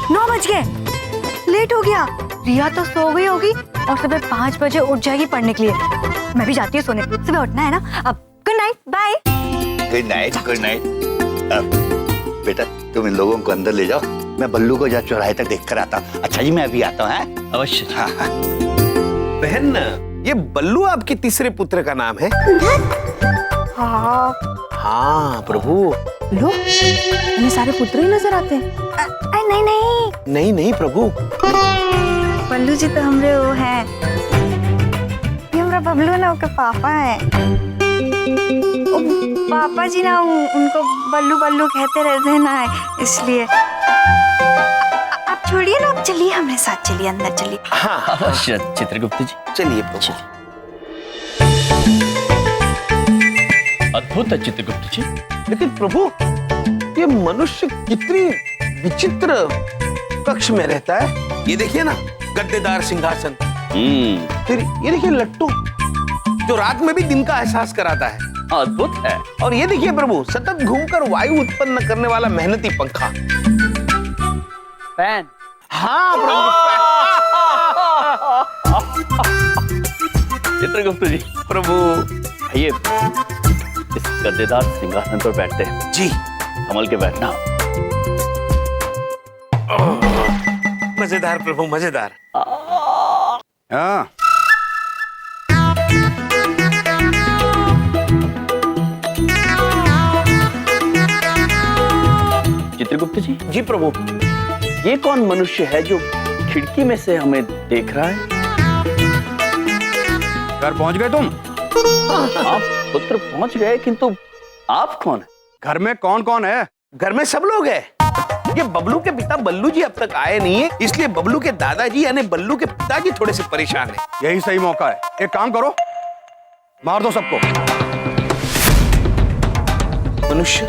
9 बज गए, लेट हो गया। रिया तो सो गई होगी और सुबह 5 बजे उठ जाएगी पढ़ने के लिए। मैं भी जाती हूँ सोने, सुबह उठना है ना। अब good night, bye. Good night, good night. बेटा तुम इन लोगों को अंदर ले जाओ, मैं बल्लू को जा चौराहे तक देख कर आता हूँ। अच्छा जी, मैं अभी आता हूँ। अवश्य। हाँ हाँ। बहन, ये बल्लू आपके तीसरे पुत्र का नाम है? हाँ हाँ प्रभु। लो, इन्हें सारे पुत्र ही नजर आते हैं। नहीं नहीं नहीं नहीं प्रभु, बल्लू जी तो हमरे वो हैं, ये हमरा बबलू ना उनके पापा हैं। पापा जी ना उनको बल्लू बल्लू कहते रहते हैं ना, इसलिए। आप छोड़िए ना, आप चलिए हमारे साथ, चलिए अंदर चलिए। हाँ अवश्य चित्रगुप्त जी। चलिए प्रभु। अद्भुत है चित्रगुप्त जी। लेकिन प्रभु, ये मनुष्य कितनी विचित्र कक्ष में रहता है। ये देखिए ना, गद्देदार सिंहासन, फिर ये देखिए लट्टू जो रात में भी दिन का एहसास कराता है। अद्भुत है। और ये देखिए प्रभु, सतत घूमकर वायु उत्पन्न करने वाला मेहनती पंखा। फैन। हाँ प्रभु। चित्रगुप्त जी, प्रभु आइए इस गद्देदार सिंहासन पर बैठते हैं। जी। संभल के बैठना। मजेदार प्रभु, मजेदार। हाँ। चित्रगुप्त जी, जी प्रभु। ये कौन मनुष्य है जो खिड़की में से हमें देख रहा है? घर पहुंच गए तुम? आप पुत्र पहुंच गए, किंतु आप कौन है? घर में कौन कौन है? घर में सब लोग हैं। ये बबलू के पिता बल्लू जी अब तक आए नहीं है, इसलिए बबलू के दादाजी यानी बल्लू के पिताजी थोड़े से परेशान हैं। यही सही मौका है, एक काम करो, मार दो सबको। मनुष्य,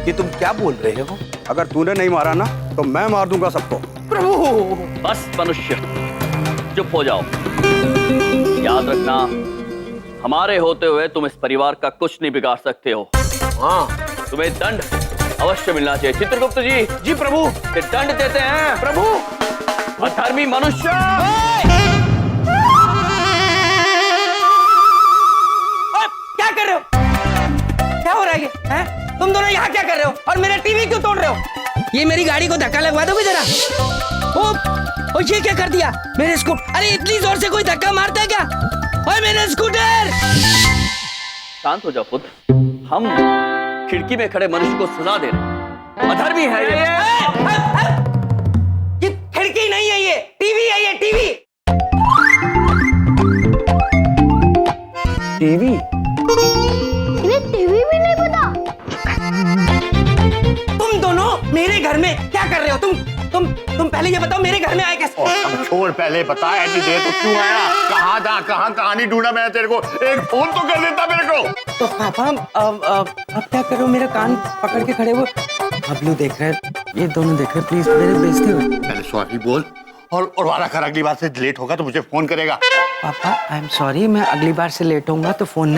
ये तुम क्या बोल रहे हो? अगर तूने नहीं मारा ना तो मैं मार दूंगा सबको। प्रभु। बस मनुष्य, चुप हो जाओ। याद रखना, हमारे होते हुए तुम इस परिवार का कुछ नहीं बिगाड़ सकते हो। हाँ। तुम्हें दंड अवश्य मिलना चाहिए। चित्रगुप्त जी। जी प्रभु। ये दंड देते हैं प्रभु। अधर्मी मनुष्य। क्या कर रहे हो? क्या हो रहा है ये? हैं? तुम दोनों यहाँ क्या कर रहे हो? और मेरा टीवी क्यों तोड़ रहे हो? ये मेरी गाड़ी को धक्का लगवा दोगे जरा? ओ ये क्या कर दिया? मेरे स्कूटर, अरे इतनी जोर से कोई धक्का मारता है क्या? ओए मेरा स्कूटर! शांत हो जाओ पुत्र, हम खिड़की में खड़े मनुष्य को सजा दे रहे हैं। अधर्मी है ये खिड़की नहीं है, ये टीवी है, ये टीवी। टीवी? इन्हें टीवी भी नहीं पता। तुम दोनों मेरे घर में क्या कर रहे हो? तुम पहले ये बताओ, मेरे घर में आए कैसे? अब छोड़, पहले बता, ऐसी देर तो क्यों आया? कहाँ था, कहाँ कहानी ढूंढा मैंने तेरे को? एक फोन तो कर देता मेरे को। तो पापा अब क्या कर रहे हो? मेरा कान पकड़ के खड़े हो। बबलू देख रहे हैं, ये दोनों देख रहे हैं, प्लीज मेरे बेइज्जती हो। पहले सॉरी बोल और वादा कर, अगली बार से लेट होगा तो मुझे फोन करेगा। पापा आई एम सॉरी, मैं अगली बार से लेट होऊंगा तो फोन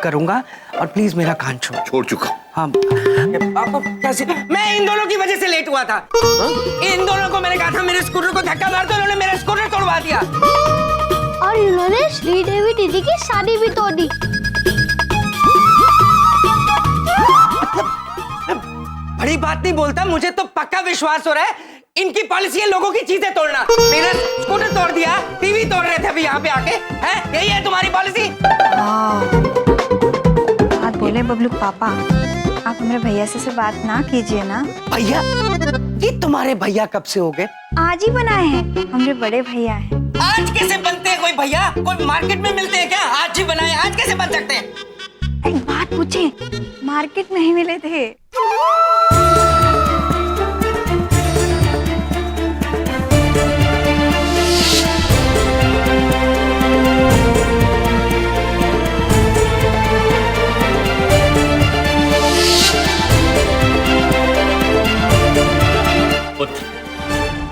करूंगा, और प्लीज मेरा कान छोड़ चुका। हाँ पापा, कैसे? मैं इन दोनों की वजह से लेट हुआ था। इन दोनों को मैंने कहा था मेरे स्कूटर को धक्का मार दो, उन्होंने मेरा स्कूटर तोड़वा दिया। और इन्होंने श्रीदेवी दीदी की शादी भी तोड़ दी। बड़ी बात नहीं बोलता, मुझे तो पक्का विश्वास हो रहा है इनकी पॉलिसी है लोगों की चीजें तोड़ना। मेरा स्कूटर तोड़ दिया, टीवी तोड़ रहे थे अभी यहाँ पे आके, हैं? यही है तुम्हारी पॉलिसी? बात बोले बबलू पापा, आप मेरे भैया से बात ना कीजिए ना। भैया? ये तुम्हारे भैया कब से हो गए? आज ही बनाए हैं, हमारे बड़े भैया हैं। आज कैसे बनते हैं कोई भैया? कोई मार्केट में मिलते हैं क्या? आज ही बनाए, आज कैसे बन सकते हैं? एक बात पूछे, मार्केट में ही मिले थे।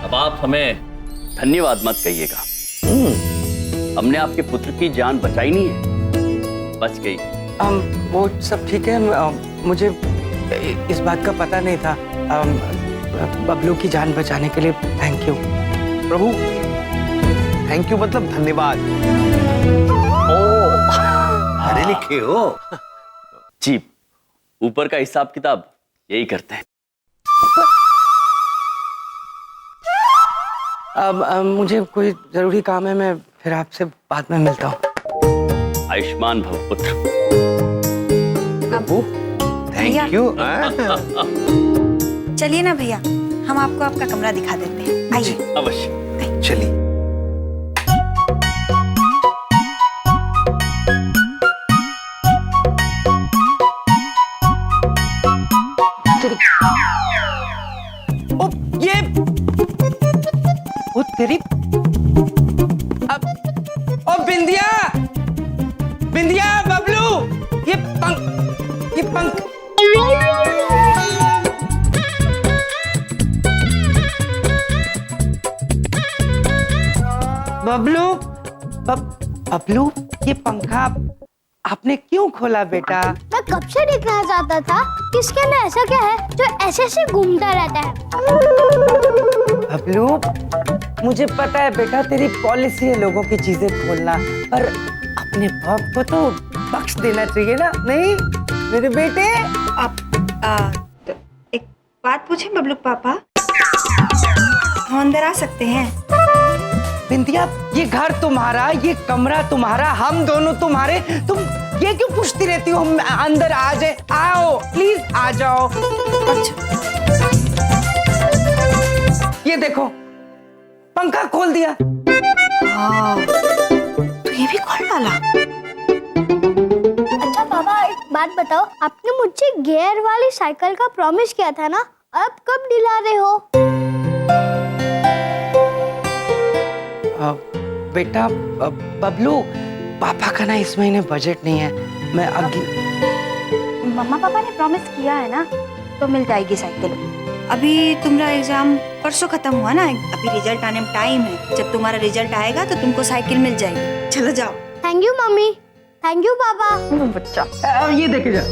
अब आप हमें धन्यवाद मत कहिएगा। हमने आपके पुत्र की जान बचाई नहीं है, बच गई। वो सब ठीक है, मुझे इस बात का पता नहीं था। बबलू की जान बचाने के लिए thank you. Prabhu thank you मतलब धन्यवाद। पढ़े लिखे हो? जी, ऊपर का हिसाब किताब यही करते हैं। अब मुझे कोई जरूरी काम है, मैं फिर आपसे बाद में मिलता हूँ। आयुष्मान भव पुत्र। प्रभु थैंक यू। चलिए ना भैया, हम आपको आपका कमरा दिखा देते हैं, आइए। अवश्य। चलिए। ओ ये ओ तेरी अब ओ बिंदिया, बिंदिया, बबलू, ये पंख बबलू, बबलू, ये पंखा आपने क्यों खोला बेटा? मैं कब से देखना चाहता था कि इसके अंदर ऐसा क्या है जो ऐसे ऐसे घूमता रहता है। बबलू, मुझे पता है बेटा तेरी पॉलिसी है लोगों की चीजें खोलना, पर अपने बाप को तो बख्श देना चाहिए ना, नहीं मेरे बेटे? तो एक बात पूछें बबलू पापा, हम अंदर आ सकते हैं? बिंदिया, ये घर तुम्हारा, ये कमरा तुम्हारा, हम दोनों तुम्हारे, तुम ये क्यों पूछती रहती हो हम अंदर आ जाए? आओ प्लीज आ जाओ। अच्छा, ये देखो पंखा खोल दिया। तो ये भी खोल डाला। अच्छा पापा, एक बात बताओ, आपने मुझे गियर वाली साइकिल का प्रॉमिस किया था ना, अब कब दिला रहे हो? बेटा बबलू, पापा का ना इस महीने बजट नहीं है, मैं अगली। मम्मा पापा ने प्रॉमिस किया है ना, तो मिल जाएगी साइकिल। अभी तुम्हारा एग्जाम परसों खत्म हुआ ना, अभी रिजल्ट आने में टाइम है, जब तुम्हारा रिजल्ट आएगा तो तुमको साइकिल मिल जाएगी। चलो जाओ। Thank you mummy, thank you पापा। बच्चा ये देखे जा,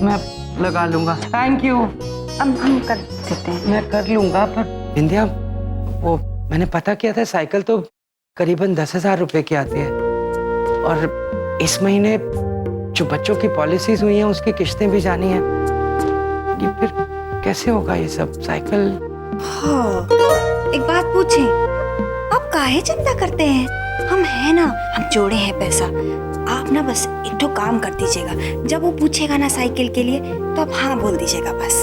मैं लगा लूंगा। Thank you. हम कर देते हैं। मैं कर लूंगा, पर बिंदिया, वो मैंने पता किया था, साइकिल तो करीबन 10,000 रुपए की आती है, और इस महीने जो बच्चों की पॉलिसीज हुई हैं उसकी किस्तें भी जानी है। ये फिर कैसे होगा ये सब? साइकिल। हाँ, एक बात पूछें, आप काहे चिंता करते हैं? हम हैं ना, हम जोड़े हैं पैसा। आप ना बस एक तो काम कर दीजिएगा, जब वो पूछेगा ना साइकिल के लिए तो आप हाँ बोल दीजिएगा बस।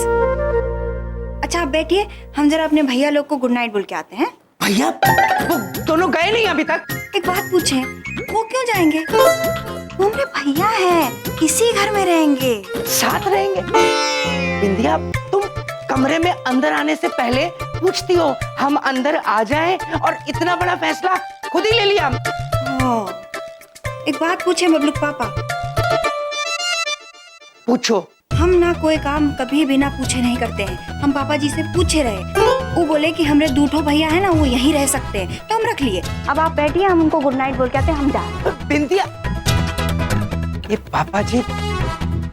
अच्छा आप बैठिए, हम जरा अपने भैया लोग को गुड नाइट बोल के आते हैं। भैया वो दोनों गए नहीं अभी तक? एक बात पूछें, वो क्यों जाएंगे? वो मेरे भैया हैं, इसी घर में रहेंगे। साथ रहेंगे? बिंदिया, तुम कमरे में अंदर आने से पहले पूछती हो हम अंदर आ जाएं, और इतना बड़ा फैसला खुद ही ले लिया। एक बात पूछें बबलू पापा। पूछो। हम ना कोई काम कभी बिना पूछे नहीं करते हैं, हम पापा जी से पूछे रहे, वो बोले कि हमारे दूठो भैया है ना, वो यहीं रह सकते हैं, तो हम रख लिए। अब आप बैठिए, हम उनको गुड नाइट बोल के आते हैं, हम जा। बिंदिया, ये पापा जी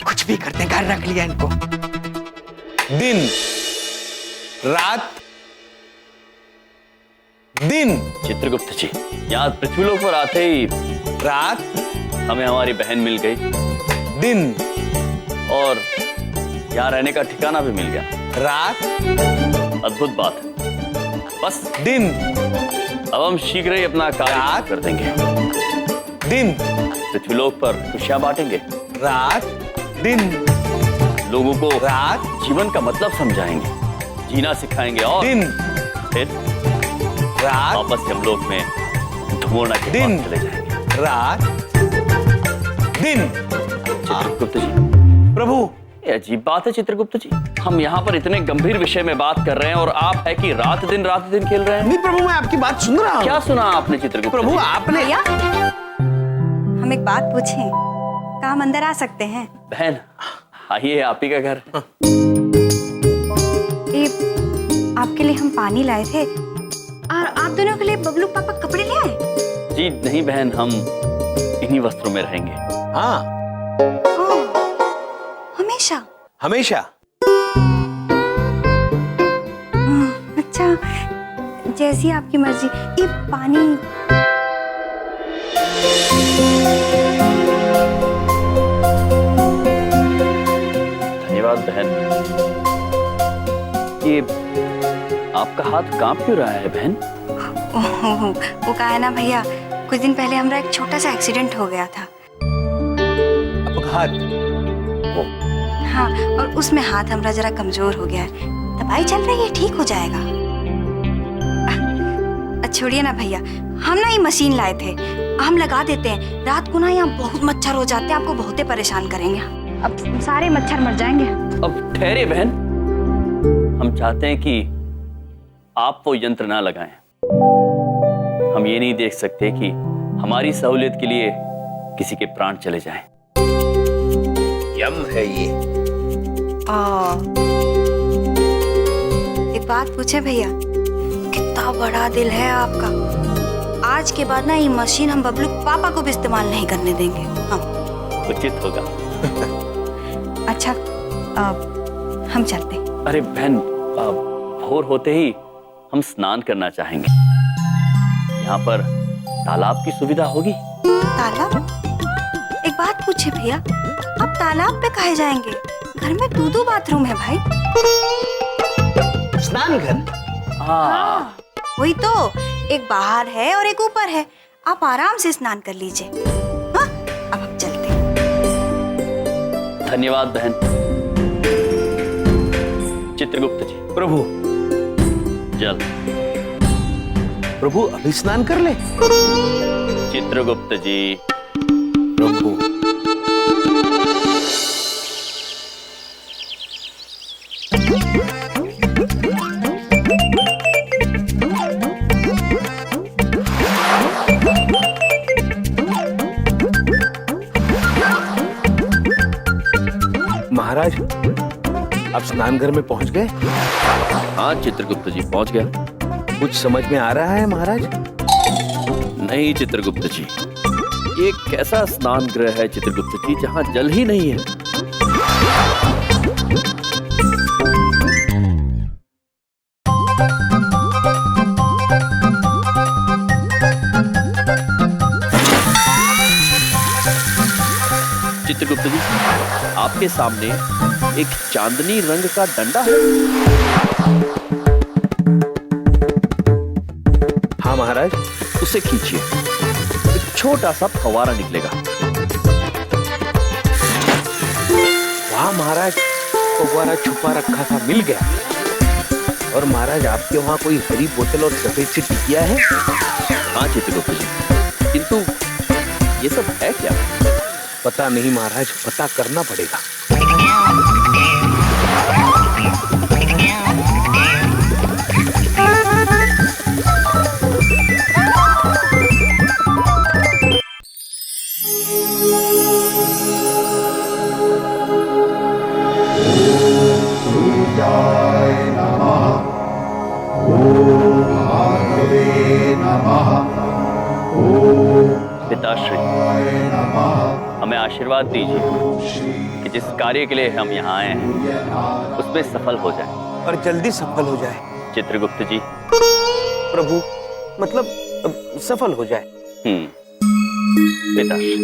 कुछ भी करते हैं, घर रख लिया इनको। दिन रात दिन। चित्रगुप्त जी, यहाँ पृथ्वीलोक पर आते ही रात, हमें हमारी बहन मिल गई, दिन, और यहाँ रहने का ठिकाना भी मिल गया। रात, अद्भुत बात है। बस दिन, अब हम शीघ्र ही अपना कार्य कर देंगे। दिन, पृथ्वीलोक पर खुशियां बांटेंगे, रात, दिन, लोगों को रात, जीवन का मतलब समझाएंगे, जीना सिखाएंगे, और दिन, फिर रात, वापस से हम लोग में धुआं के दिन, पास चले जाएंगे। रात, दिन। चित्रगुप्त जी, प्रभु, ये अजीब बात है चित्रगुप्त जी, हम यहाँ पर इतने गंभीर विषय में बात कर रहे हैं और आप है कि रात दिन खेल रहे हैं। नहीं प्रभु, मैं आपकी बात सुन रहा हूँ। क्या सुना आपने चित्रगुप्त प्रभु जी? आपने। भैया, हम एक बात पूछें, क्या हम अंदर आ सकते हैं? बहन आइए, आप ही का घर। ये आपके लिए हम पानी लाए थे, और आप दोनों के लिए बबलू पापा कपड़े ले आए। जी नहीं बहन, हम इन्हीं वस्त्रों में रहेंगे। हाँ, हमेशा? हमेशा। अच्छा, जैसी आपकी मर्जी। ये पानी। धन्यवाद बहन। ये आपका हाथ कांप क्यों रहा है बहन? वो कहा है ना भैया, कुछ दिन पहले हमारा एक छोटा सा एक्सीडेंट हो गया था। अपघात? हाँ, और उसमें हाथ हमारा जरा कमजोर हो गया है। दवाई चल रही है, ठीक हो जाएगा। छोड़िए ना भैया, हम ना ये मशीन लाए थे, हम लगा देते हैं। रात को ना यहाँ बहुत मच्छर हो जाते हैं, आपको बहुत ही परेशान करेंगे। अब सारे मच्छर मर जाएंगे। अब ठहरे बहन, हम चाहते हैं कि आप वो यंत्र ना लगाएं। हम ये नहीं देख सकते कि हमारी सहूलियत के लिए किसी के प्राण चले जाएं। यम है ये। एक बात पूछे भैया, कितना बड़ा दिल है आपका। आज के बाद ना ये मशीन हम बबलू पापा को भी इस्तेमाल नहीं करने देंगे। हम उचित होगा। अच्छा, हम चलते हैं। अरे बहन, भोर होते ही हम स्नान करना चाहेंगे। यहाँ पर तालाब की सुविधा होगी? तालाब? एक बात पूछे भैया, आप तालाब पे काहे जाएंगे? घर में 2-2 बाथरूम है भाई। स्नान घर? हाँ, वही तो, एक बाहर है और एक ऊपर है। आप आराम से स्नान कर लीजिए। हाँ, अब हम चलते हैं। धन्यवाद बहन। चित्रगुप्त जी। प्रभु। जल। प्रभु अभी स्नान कर ले। चित्रगुप्त जी। प्रभु। महाराज, आप स्नान घर में पहुंच गए? हाँ चित्रगुप्त जी, पहुंच गया। कुछ समझ में आ रहा है महाराज? नहीं चित्रगुप्त जी, ये कैसा स्नान गृह है चित्रगुप्त जी जहाँ जल ही नहीं है। चित्रगुप्त जी, आपके सामने एक चांदनी रंग का डंडा है। हाँ महाराज। उसे खींचिए, एक छोटा सा फव्वारा निकलेगा। वाह महाराज, फव्वारा छुपा रखा था, मिल गया। और महाराज, आपके वहाँ कोई हरी बोतल और सफेद सी टिकिया है? हाँ चित्रगुप्त जी, किंतु ये सब है क्या? पता नहीं महाराज, पता करना पड़ेगा। पिताश्री, हमें आशीर्वाद दीजिए कि जिस कार्य के लिए हम यहाँ आए हैं उसमें सफल हो जाए। और जल्दी सफल हो जाए। चित्रगुप्त जी। प्रभु, मतलब सफल हो जाए। पिताश्री।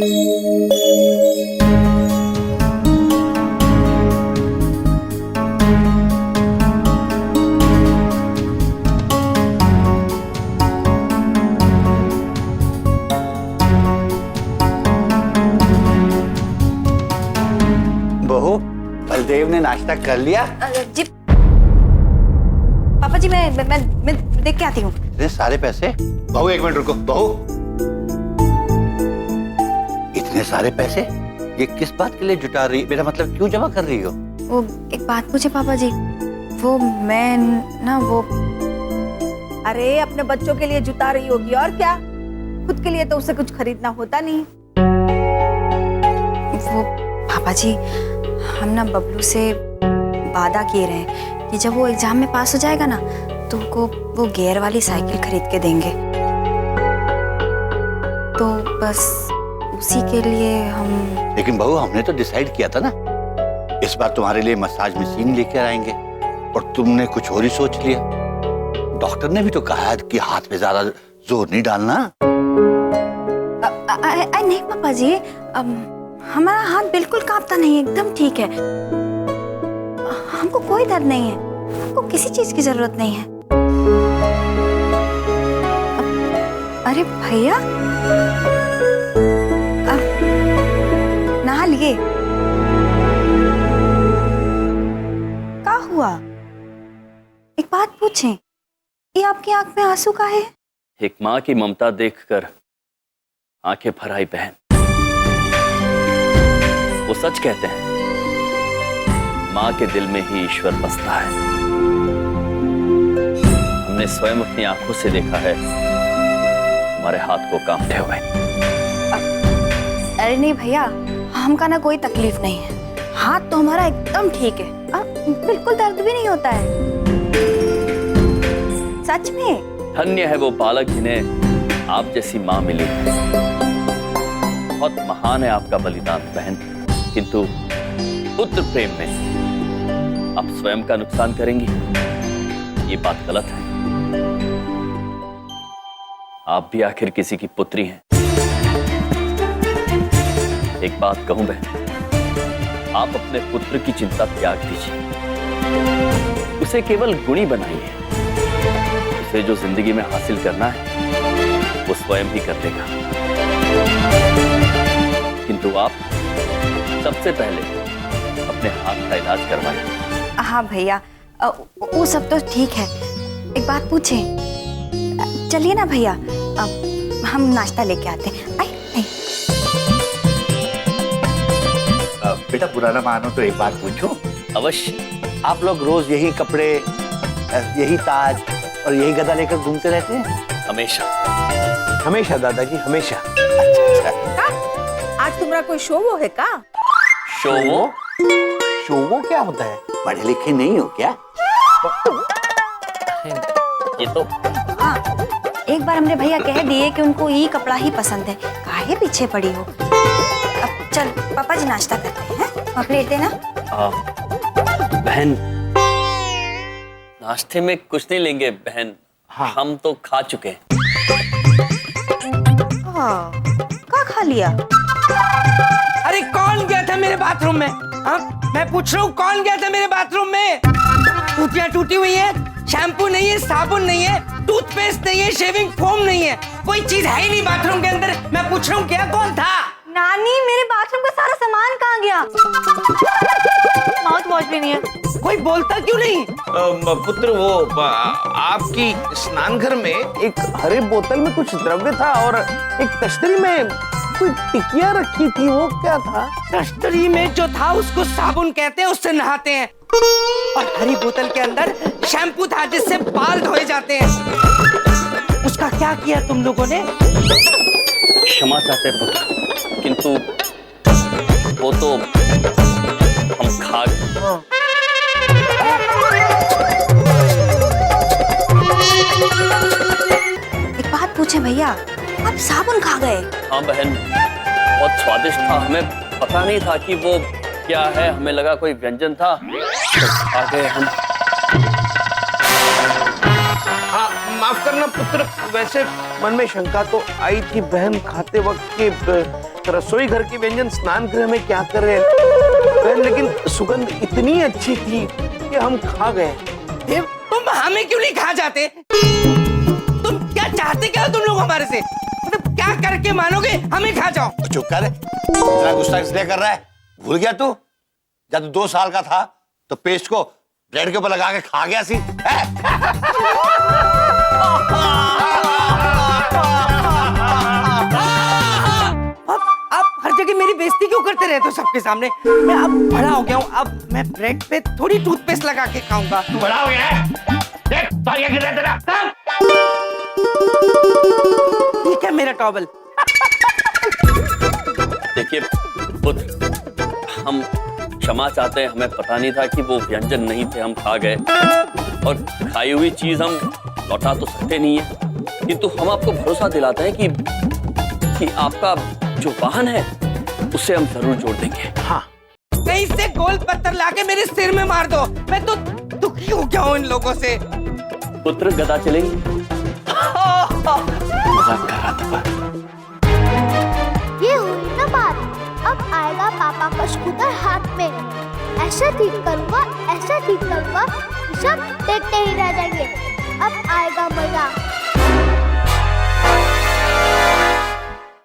बहू, बलदेव ने नाश्ता कर लिया? जी पापा जी, मैं देख के आती हूँ। इतने सारे पैसे? बहू एक मिनट रुको। बहू, इतने सारे पैसे ये किस बात के लिए जुटा रही? मेरा मतलब क्यों जमा कर रही हो? वो एक बात पूछे पापा जी, वो मैं ना वो अरे अपने बच्चों के लिए जुटा रही होगी, और क्या? खुद के लिए तो उसे कुछ खरीदना होता नहीं। वो पापा जी, हम ना बबलू से वादा किए रहे कि जब वो एग्जाम में पास हो जाएगा ना तो वो गियर वाली साइकिल खरीद के देंगे। तो बस उसी के लिए हम। लेकिन बहू, हमने तो डिसाइड किया था ना, इस बार तुम्हारे लिए मसाज मशीन लेकर आएंगे, और तुमने कुछ और ही सोच लिया। डॉक्टर ने भी तो कहा है कि हाथ पे ज्यादा जोर नहीं डालना। नहीं पापा जी, हमारा हाथ बिल्कुल कांपता नहीं है, एकदम ठीक है। हमको कोई दर्द नहीं है, हमको किसी चीज की जरूरत नहीं है। अरे भैया, नहा लिए? क्या हुआ? एक बात पूछें, ये आपकी आंख में आंसू का है? एक माँ की ममता देखकर आंखें भर आई बहन। वो सच कहते हैं, माँ के दिल में ही ईश्वर बसता है। हमने स्वयं अपनी आंखों से देखा है हमारे हाथ को कांपते हुए। अरे नहीं भैया, हमका ना कोई तकलीफ नहीं है, हाथ तो हमारा एकदम ठीक है, बिल्कुल दर्द भी नहीं होता है, सच में। धन्य है वो बालक जिन्हें आप जैसी माँ मिली। बहुत महान है आपका बलिदान बहन, किंतु पुत्र प्रेम में आप स्वयं का नुकसान करेंगी, ये बात गलत है। आप भी आखिर किसी की पुत्री हैं। एक बात कहूं बहन, आप अपने पुत्र की चिंता त्याग दीजिए, उसे केवल गुणी बनाइए। उसे जो जिंदगी में हासिल करना है वो स्वयं ही कर लेगा, किंतु आप सबसे पहले अपने हाथ का इलाज करवाइए। हाँ भैया, वो सब तो ठीक है। एक बात पूछें, चलिए ना भैया, हम नाश्ता लेके आते हैं। आई बेटा पुराना मानो तो एक बात पूछूं? अवश्य। आप लोग रोज यही कपड़े, यही ताज और यही गदा लेकर घूमते रहते हैं? हमेशा हमेशा दादाजी, हमेशा। का? आज तुम्हारा कोई शो वो है का? शो? शोवो क्या होता है? पढ़े लिखे नहीं हो क्या? ये तो हाँ, एक बार हमने भैया कह दिए कि उनको ये कपड़ा ही पसंद है, काहे पीछे पड़ी हो। अब चल पापा जी नाश्ता करते हैं, आप प्लेट देना। बहन, नाश्ते में कुछ नहीं लेंगे बहन। हाँ। हम तो खा चुके हैं। क्या खा लिया? अरे कौन गया था मेरे बाथरूम में? हाँ, मैं पूछ रहा हूँ, कौन गया था मेरे बाथरूम में? टूटियां टूटी हुई है, शैम्पू नहीं है, साबुन नहीं है, टूथपेस्ट नहीं है, शेविंग फोम नहीं है, कोई चीज है ही नहीं बाथरूम के अंदर। मैं पूछ रहा हूँ क्या कौन था? नानी, मेरे बाथरूम का सारा सामान कहाँ गया? माउथ वॉश भी नहीं है। कोई बोलता क्यों नहीं? पुत्र, वो आपकी स्नान घर में एक हरे बोतल में कुछ द्रव्य था और एक तश्तरी में कोई टिकिया रखी थी, वो क्या था? तश्तरी में जो था उसको साबुन कहते हैं, उससे नहाते हैं। और हरी बोतल के अंदर शैम्पू था जिससे बाल धोए जाते हैं। उसका क्या किया तुम लोगों ने? क्षमा चाहते हैं पुत्र, किंतु वो तो हम खा गए। एक बात पूछे भैया, आप साबुन खा गए? हाँ बहन, बहुत स्वादिष्ट था, हमें पता नहीं था कि वो क्या है, हमें लगा कोई व्यंजन था, तो खा गए हम। हाँ, माफ करना पुत्र, वैसे मन में शंका तो आई थी बहन खाते वक्त के रसोई घर के व्यंजन स्नान गृह में क्या कर रहे बहन, लेकिन सुगंध इतनी अच्छी थी कि हम खा गए। तुम हमें क्यों नहीं खा जाते? तुम क्या चाहते क्या हो तुम लोग हमारे से? मतलब क्या करके मानोगे हमें खा जाओ? चुप कर, इतना गुस्सा इसलिए कर रहा है? भूल गया तू जब 2 साल का था तो पेस्ट को ब्रेड के ऊपर लगा के खा गया सी? आप हर जगह मेरी बेइज्जती क्यों करते रहते हो सबके सामने? मैं अब बड़ा हो गया हूँ, अब मैं ब्रेड पे थोड़ी टूथपेस्ट लगा के खाऊंगा। बड़ा हो गया है? देख, तालियां गिर रहा है तेरा। ठीक है मेरा टॉवल। देखिए पुत्र, हम क्षमा चाहते हैं, हमें पता नहीं था कि वो व्यंजन नहीं थे, हम खा गए। और खाई हुई चीज हम लौटा तो सकते नहीं है, किंतु हम आपको भरोसा दिलाते हैं कि आपका जो वाहन है उसे हम जरूर जोड़ देंगे। हाँ, कहीं से गोल पत्थर लाके मेरे सिर में मार दो, मैं तो दुखी हो गया हूँ इन लोगों से। पुत्र गदा चलेगी। मजाक कर रहा था। ये हुई ना बात। अब आएगा पापा का स्कूटर हाथ में। ऐसे ठीक करूँगा, ऐसे ठीक करूँगा, सब देखते ही रह जाएंगे। अब आएगा मजा।